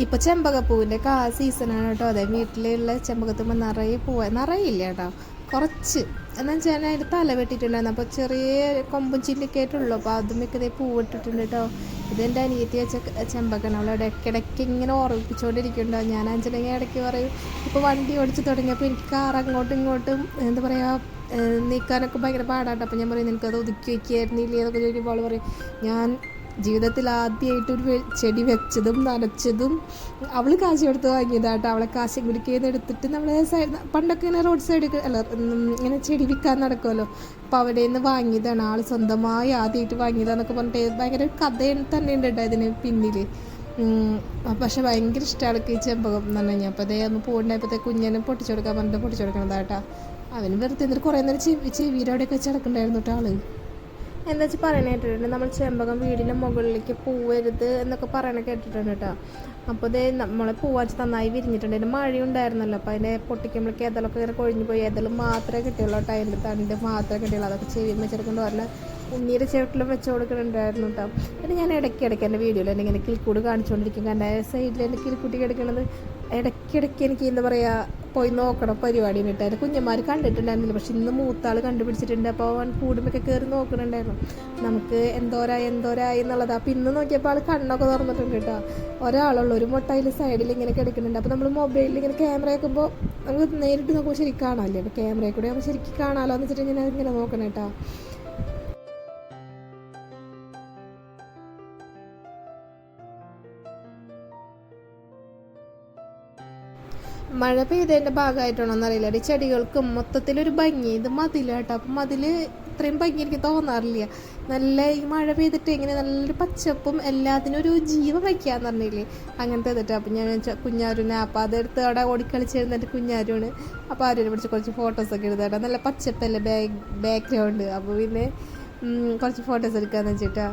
ഇപ്പൊ ചെമ്പകപ്പൂവിന്റെ സീസണാണ് കേട്ടോ. അതെ, വീട്ടിലുള്ള ചെമ്പകത്തുമ്പോൾ നിറയെ പൂവ് നിറയില്ല കേട്ടോ, കുറച്ച് എന്ന് വെച്ചാൽ അതിൻ്റെ തല വെട്ടിയിട്ടുണ്ടായിരുന്നു. അപ്പോൾ ചെറിയ കൊമ്പും ചില്ലിക്കായിട്ടുള്ളൂ. അപ്പോൾ അതുമൊക്കെ ഇതേ പൂവിട്ടിട്ടുണ്ട് കേട്ടോ. ഇതെൻ്റെ അനിയത്തി വെച്ച ചെമ്പക്കാണ്. അവൾ ഇടയ്ക്കിടയ്ക്ക് ഇങ്ങനെ ഓർമ്മിപ്പിച്ചുകൊണ്ടിരിക്കുന്നുണ്ടോ. ഞാൻ അഞ്ചലെങ്കിൽ ഇടയ്ക്ക് പറയും, ഇപ്പോൾ വണ്ടി ഓടിച്ച് തുടങ്ങിയപ്പോൾ എനിക്ക് കാർ അങ്ങോട്ടും ഇങ്ങോട്ടും എന്താ പറയുക നീക്കാനൊക്കെ ഭയങ്കര പാടാട്ടോ. അപ്പോൾ ഞാൻ പറയും, നിനക്കത് ഒതുക്കി വയ്ക്കായിരുന്നില്ലേ എന്നൊക്കെ ചോദിക്കുമ്പോൾ അവൾ പറയും, ഞാൻ ജീവിതത്തിൽ ആദ്യമായിട്ടൊരു ചെടി വെച്ചതും നനച്ചതും അവൾ കാശ് കൊടുത്ത് വാങ്ങിയതാട്ടോ. അവളെ കാശ് കുടിക്കുന്ന എടുത്തിട്ട് നമ്മളെ സൈഡ് പണ്ടൊക്കെ ഇങ്ങനെ റോഡ് സൈഡ് അല്ല ഇങ്ങനെ ചെടി വിൽക്കാൻ നടക്കുമല്ലോ, അപ്പോൾ അവിടെ നിന്ന് വാങ്ങിയതാണ്. ആൾ സ്വന്തമായി ആദ്യമായിട്ട് വാങ്ങിയതാന്നൊക്കെ പറഞ്ഞിട്ട് ഭയങ്കര കഥ തന്നെ ഉണ്ട് കേട്ടോ ഇതിന് പിന്നിൽ. പക്ഷെ ഭയങ്കര ഇഷ്ടമാണ് ഈ ചെമ്പകം എന്ന് പറഞ്ഞു കഴിഞ്ഞാൽ. അപ്പോൾ അതേ ഒന്ന് പോകണ്ടായപ്പോഴത്തെ കുഞ്ഞിനെ പൊട്ടിച്ചു കൊടുക്കാൻ പറഞ്ഞിട്ട് പൊട്ടിച്ചു കൊടുക്കണതാട്ടാ. അവന് വെറുതെ എന്നിട്ട് കുറേ നേരം ചെവിയിലവിടെയൊക്കെ വെച്ച് നടക്കണ്ടായിരുന്നു കേട്ടോ ആള്. എന്താ വെച്ചാൽ പറയണ കേട്ടിട്ടുണ്ട്, നമ്മൾ ചെമ്പകം വീടിൻ്റെ മുകളിലേക്ക് പൂവരുത് എന്നൊക്കെ പറയണ കേട്ടിട്ടുണ്ട് കേട്ടോ. അപ്പോൾ ഇത് നമ്മളെ പൂവാച്ച് നന്നായി വിരിഞ്ഞിട്ടുണ്ട്. അതിന് മഴയുണ്ടായിരുന്നല്ലോ, അപ്പോൾ അതിൻ്റെ പൊട്ടിക്കുമ്പോഴേക്ക് ഏതലൊക്കെ ഇങ്ങനെ കൊഴിഞ്ഞു പോയി. ഏതെല്ലാം മാത്രമേ കിട്ടിയുള്ളൂ കേട്ടോ, അതിൻ്റെ തണ്ട് മാത്രമേ കിട്ടിയുള്ളൂ. അതൊക്കെ ചെവിയും വെച്ചെടുക്കൊണ്ട് പറഞ്ഞാൽ ഉണ്ണീരെ ചെവിട്ടിലും വെച്ച് കൊടുക്കുന്നുണ്ടായിരുന്നു കേട്ടോ. പിന്നെ ഞാൻ ഇടയ്ക്കിടയ്ക്ക് എൻ്റെ വീഡിയോയിൽ എന്നെ ഇങ്ങനെ കിൽക്കൂട് കാണിച്ചുകൊണ്ടിരിക്കും. കാരണം സൈഡിൽ എൻ്റെ കിൽക്കുട്ടി കിടക്കണത് ഇടയ്ക്കിടയ്ക്ക് എനിക്ക് എന്താ പറയുക പോയി നോക്കണം പരിപാടിന് കേട്ടോ. എൻ്റെ കുഞ്ഞന്മാർ കണ്ടിട്ടുണ്ടായിരുന്നില്ല, പക്ഷെ ഇന്ന് മൂത്താൾ കണ്ടുപിടിച്ചിട്ടുണ്ട്. അപ്പോൾ അവൻ കൂടുമൊക്കെ കയറി നോക്കണുണ്ടായിരുന്നു നമുക്ക് എന്തോരായി എന്നുള്ളത്. അപ്പോൾ ഇന്ന് നോക്കിയപ്പോൾ ആൾ കണ്ണൊക്കെ തുറന്നിട്ടുണ്ട് കേട്ടോ. ഒരാളുള്ള ഒരു മുട്ടയിൽ സൈഡിൽ ഇങ്ങനെ കിടക്കുന്നുണ്ട്. അപ്പോൾ നമ്മൾ മൊബൈലിൽ ഇങ്ങനെ ക്യാമറ ആക്കുമ്പോൾ നമുക്ക് നേരിട്ട് നോക്കുമ്പോൾ ശരിക്കും കാണാമല്ലേ, അപ്പോൾ ക്യാമറയിൽ കൂടെ ആകുമ്പോൾ ശരിക്കും കാണാമല്ലോ എന്ന് വെച്ചിട്ട് ഞാൻ ഇങ്ങനെ നോക്കണം കേട്ടോ. മഴ പെയ്തതിൻ്റെ ഭാഗമായിട്ടാണോ എന്നറിയില്ല, ഈ ചെടികൾക്കും മൊത്തത്തിലൊരു ഭംഗി. ഇത് മതിലാട്ടോ, അപ്പം മതിൽ ഇത്രയും ഭംഗി എനിക്ക് തോന്നാറില്ല. നല്ല ഈ മഴ പെയ്തിട്ട് ഇങ്ങനെ നല്ലൊരു പച്ചപ്പും എല്ലാത്തിനും ഒരു ജീവൻ വയ്ക്കാന്ന് പറഞ്ഞില്ലേ, അങ്ങനത്തെ ഇതിട്ട്. അപ്പം ഞാൻ കുഞ്ഞാരുവിനെ അപ്പം അതെടുത്ത് അവിടെ ഓടിക്കളിച്ചിരുന്നിട്ട് കുഞ്ഞാരുവാണ്. അപ്പോൾ ആരും പിടിച്ച് കുറച്ച് ഫോട്ടോസൊക്കെ എടുത്താട്ടോ. നല്ല പച്ചപ്പല്ലേ ബാക്ക്ഗ്രൗണ്ട്. അപ്പോൾ പിന്നെ കുറച്ച് ഫോട്ടോസ് എടുക്കാന്ന് വെച്ചിട്ടാ.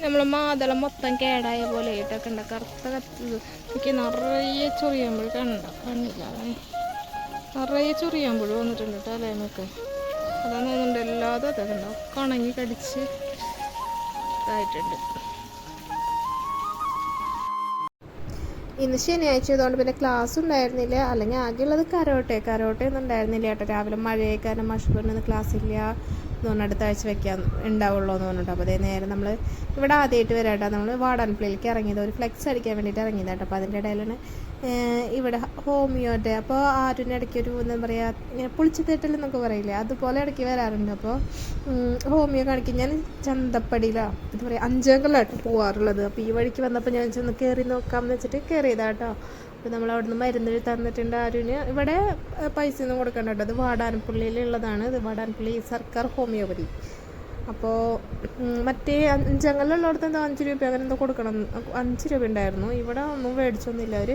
നമ്മളെ മാതളം മൊത്തം കേടായ പോലെ ആയിട്ടൊക്കെ ഉണ്ട്. കറുത്ത കത്തത് എനിക്ക് നിറയെ ചൊറിയുമ്പോൾ കണ്ടില്ല, നിറയെ ചൊറിയുമ്പോഴും വന്നിട്ടുണ്ട് തലേന്നൊക്കെ. അതാണ് തോന്നുന്നുണ്ട് എല്ലാതും അതൊക്കെ ഉണ്ടാവും, കണങ്ങി കടിച്ച് ഇതായിട്ടുണ്ട്. ഇന്ന് ശനിയാഴ്ച ആയതുകൊണ്ട് പിന്നെ ക്ലാസ് ഉണ്ടായിരുന്നില്ല, അല്ലെങ്കിൽ ആകെയുള്ളത് കരോട്ടയൊന്നും ഉണ്ടായിരുന്നില്ല കേട്ടോ. രാവിലെ മഴയേക്കാനും മഷുബറിനൊന്നും ക്ലാസ് ഇല്ല എന്ന് അടുത്ത ആഴ്ച വെക്കാൻ ഉണ്ടാവുള്ളൂ എന്ന് പറഞ്ഞിട്ട്. അപ്പോൾ അതേ നേരം നമ്മൾ ഇവിടെ ആദ്യമായിട്ട് വരാട്ടോ. നമ്മൾ വാടാൻപ്ലയിലേക്ക് ഇറങ്ങിയത് ഒരു ഫ്ലെക്സ് അടിക്കാൻ വേണ്ടിയിട്ട് ഇറങ്ങിയതാട്ടോ. അപ്പോൾ അതിൻ്റെ ഇടയിലാണ് ഇവിടെ ഹോമിയോൻ്റെ. അപ്പോൾ ആരും ഇടയ്ക്ക് ഒരു എന്താ പറയുക ഇങ്ങനെ പുളിച്ചുതേട്ടൽ എന്നൊക്കെ പറയില്ലേ, അതുപോലെ ഇടയ്ക്ക് വരാറുണ്ട്. അപ്പോൾ ഹോമിയോ കാണിക്കും. ഞാൻ ചന്തപ്പടിയിലാണ് എന്താ പറയുക അഞ്ചംഗലായിട്ട് പോകാറുള്ളത്. അപ്പോൾ ഈ വഴിക്ക് വന്നപ്പോൾ ഞാൻ ചെന്ന് കയറി നോക്കാമെന്ന് വെച്ചിട്ട് കയറിയതാട്ടോ. അപ്പോൾ നമ്മൾ അവിടെ നിന്ന് മരുന്ന് തന്നിട്ടുണ്ട് ആരുവിന്. ഇവിടെ പൈസ ഒന്നും കൊടുക്കേണ്ട കേട്ടോ, അത് വാടാനപ്പള്ളിയിലുള്ളതാണ്. ഇത് വാടാനപ്പള്ളി സർക്കാർ ഹോമിയോപതി. അപ്പോൾ മറ്റേ അഞ്ചംഗലുള്ളിടത്ത് എന്തോ 5 രൂപ അങ്ങനെ എന്തോ കൊടുക്കണം, 5 രൂപ ഉണ്ടായിരുന്നു. ഇവിടെ ഒന്നും മേടിച്ചൊന്നുമില്ല. അവർ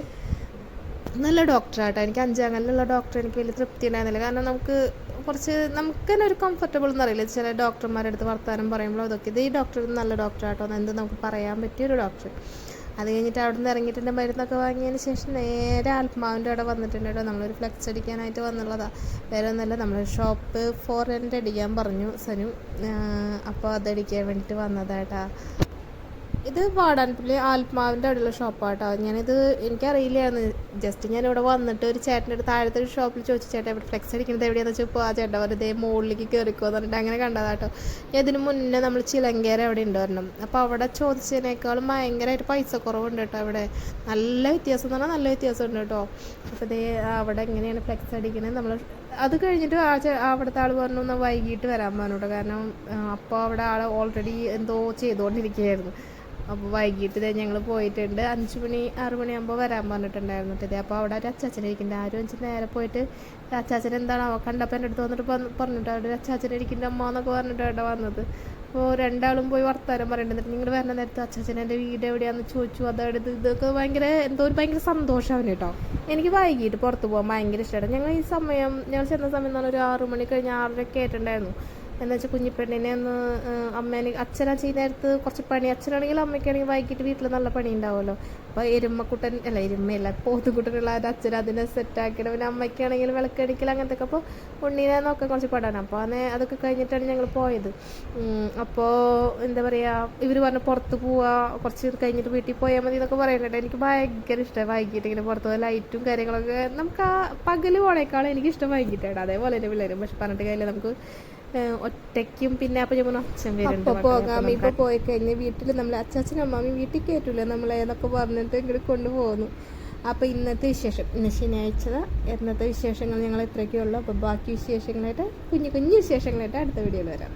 നല്ല ഡോക്ടറാട്ടോ. എനിക്ക് അഞ്ചംഗലിലുള്ള ഡോക്ടർ എനിക്ക് വലിയ തൃപ്തി ഉണ്ടായിരുന്നില്ല. കാരണം നമുക്ക് തന്നെ ഒരു കംഫർട്ടബിൾ എന്നറിയില്ല ചില ഡോക്ടർമാരുടെ അടുത്ത് വർത്താനം പറയുമ്പോൾ. അതൊക്കെ ഇത് ഈ ഡോക്ടർ നല്ല ഡോക്ടറാട്ടോ, എന്ത് നമുക്ക് പറയാൻ പറ്റിയൊരു ഡോക്ടർ. അത് കഴിഞ്ഞിട്ട് അവിടെ നിന്ന് ഇറങ്ങിയിട്ടുണ്ട്. മരുന്നൊക്കെ വാങ്ങിയതിന് ശേഷം നേരെ ആത്മാവിൻ്റെ അവിടെ വന്നിട്ടുണ്ട് കേട്ടോ. നമ്മളൊരു ഫ്ലെക്സ് അടിക്കാനായിട്ട് വന്നുള്ളതാണ്, വേറെ ഒന്നുമല്ല. നമ്മളൊരു ഷോപ്പ് 400 അടിക്കാൻ പറഞ്ഞു സനു. അപ്പോൾ അതടിക്കാൻ വേണ്ടിയിട്ട് വന്നതാട്ടാ. ഇത് വാടാൻപള്ളി ആത്മാവിൻ്റെ അവിടെയുള്ള ഷോപ്പാട്ടോ. ഞാനിത് എനിക്കറിയില്ലായിരുന്നു. ജസ്റ്റ് ഞാനിവിടെ വന്നിട്ട് ഒരു ചേട്ടൻ്റെ അടുത്ത് താഴത്തെ ഒരു ഷോപ്പിൽ ചോദിച്ചു, ചേട്ടാ ഇവിടെ ഫ്ലെക്സ് അടിക്കുന്നത് എവിടെയാണെന്ന് വെച്ചപ്പോൾ ആ ചേട്ടാ വെറുതെ മുകളിലേക്ക് കയറിക്കോ എന്ന് പറഞ്ഞിട്ട് അങ്ങനെ കണ്ടതാട്ടോ. ഞാൻ ഇതിന് മുന്നേ നമ്മൾ ചിലങ്കേര അവിടെ ഉണ്ട് വരണം. അപ്പോൾ അവിടെ ചോദിച്ചതിനേക്കാളും ഭയങ്കരമായിട്ട് പൈസ കുറവുണ്ട് കേട്ടോ. അവിടെ നല്ല വ്യത്യാസം എന്ന് പറഞ്ഞാൽ നല്ല വ്യത്യാസം ഉണ്ട് കേട്ടോ. അപ്പോൾ ഇതേ അവിടെ എങ്ങനെയാണ് ഫ്ലെക്സ് അടിക്കുന്നത് നമ്മൾ അത് കഴിഞ്ഞിട്ട് അവിടുത്തെ ആൾ പറഞ്ഞു എന്നാൽ വൈകിട്ട് വരാൻ പറഞ്ഞു കേട്ടോ. കാരണം അപ്പോൾ അവിടെ ആൾ ഓൾറെഡി എന്തോ ചെയ്തുകൊണ്ടിരിക്കുകയായിരുന്നു. അപ്പോൾ വൈകിട്ട് ഞങ്ങൾ പോയിട്ടുണ്ട്. 5 മണി 6 മണിയാകുമ്പോൾ വരാൻ പറഞ്ഞിട്ടുണ്ടായിരുന്നു കേട്ടോ. അപ്പോൾ അവിടെ ഒരു അച്ചാച്ചനിരിക്കുന്നുണ്ട്. ആരും വെച്ച് നേരെ പോയിട്ട് അച്ചാച്ചൻ എന്താണോ കണ്ടപ്പോൾ എൻ്റെ അടുത്ത് വന്നിട്ട് പറഞ്ഞിട്ട് അവിടെ ഒരു അച്ചാച്ചനിരിക്കുന്നുണ്ട് അമ്മ എന്നൊക്കെ പറഞ്ഞിട്ട് അവിടെ വന്നത്. അപ്പോൾ രണ്ടാളും പോയി വർത്താനം പറയേണ്ടത്. നിങ്ങൾ വരണ നേരത്തെ അച്ചാച്ചൻ എൻ്റെ വീട് എവിടെയാണെന്ന് ചോദിച്ചു, അതെടുത്ത് ഇതൊക്കെ ഭയങ്കര എന്തോ ഒരു ഭയങ്കര സന്തോഷമാണ് കേട്ടോ. എനിക്ക് വൈകിട്ട് പുറത്ത് പോകാൻ ഭയങ്കര ഇഷ്ടമാണ്. ഞങ്ങൾ ചെന്ന സമയം എന്ന് പറഞ്ഞാൽ ഒരു 6 മണി കഴിഞ്ഞ് 6:30 ആയിട്ടുണ്ടായിരുന്നു. എന്താ വെച്ചാൽ കുഞ്ഞിപ്പെണ്ണിനെ ഒന്ന് അച്ഛനാ ചെയ്യുന്ന നേരത്ത് കുറച്ച് പണി, അച്ഛനാണെങ്കിലും അമ്മയ്ക്കാണെങ്കിൽ വൈകിട്ട് വീട്ടിൽ നല്ല പണി ഉണ്ടാവുമല്ലോ. അപ്പോൾ എരുമയല്ല പോത്തുകുട്ടനുള്ള അച്ഛൻ അതിനെ സെറ്റാക്കിയിട്ട്, പിന്നെ അമ്മയ്ക്കാണെങ്കിലും വിളക്കടിക്കൽ അങ്ങനത്തെ ഒക്കെ. അപ്പോൾ ഉണ്ണീനെ നോക്കാൻ കുറച്ച് പടാണ്. അപ്പോൾ അതൊക്കെ കഴിഞ്ഞിട്ടാണ് ഞങ്ങൾ പോയത്. അപ്പോൾ എന്താ പറയുക, ഇവർ പറഞ്ഞു പുറത്ത് പോവുക, കുറച്ച് കഴിഞ്ഞിട്ട് വീട്ടിൽ പോയാൽ മതി എന്നൊക്കെ പറയുന്നുണ്ട്. എനിക്ക് ഭയങ്കര ഇഷ്ടമായി വൈകിട്ട് ഇങ്ങനെ പുറത്ത് പോയി ലൈറ്റും കാര്യങ്ങളൊക്കെ. നമുക്ക് ആ പകൽ പോണേക്കാളും എനിക്കിഷ്ടം വൈകിട്ടാണ്. അതേപോലെ തന്നെ പിള്ളേരും. പക്ഷെ പറഞ്ഞിട്ട് കാര്യമില്ല, നമുക്ക് ഒറ്റയ്ക്കും പിന്നെ അപ്പം ഞാൻ അച്ഛൻ വരുന്നുണ്ട് പോകാം. ഇപ്പോൾ പോയി കഴിഞ്ഞ് വീട്ടിൽ നമ്മൾ അച്ചാച്ചനും അമ്മാമയും വീട്ടിൽ കയറ്റില്ല നമ്മളെ എന്നൊക്കെ പറഞ്ഞിട്ട് ഇങ്ങോട്ട് കൊണ്ടുപോകുന്നു. അപ്പോൾ ഇന്നത്തെ വിശേഷം, ഇന്ന് ശനിയാഴ്ച ഇന്നത്തെ വിശേഷങ്ങൾ ഞങ്ങൾ ഇത്രയൊക്കെ ഉള്ളൂ. അപ്പോൾ ബാക്കി വിശേഷങ്ങളായിട്ട് കുഞ്ഞു വിശേഷങ്ങളായിട്ട് അടുത്ത വീഡിയോയിൽ വരാം.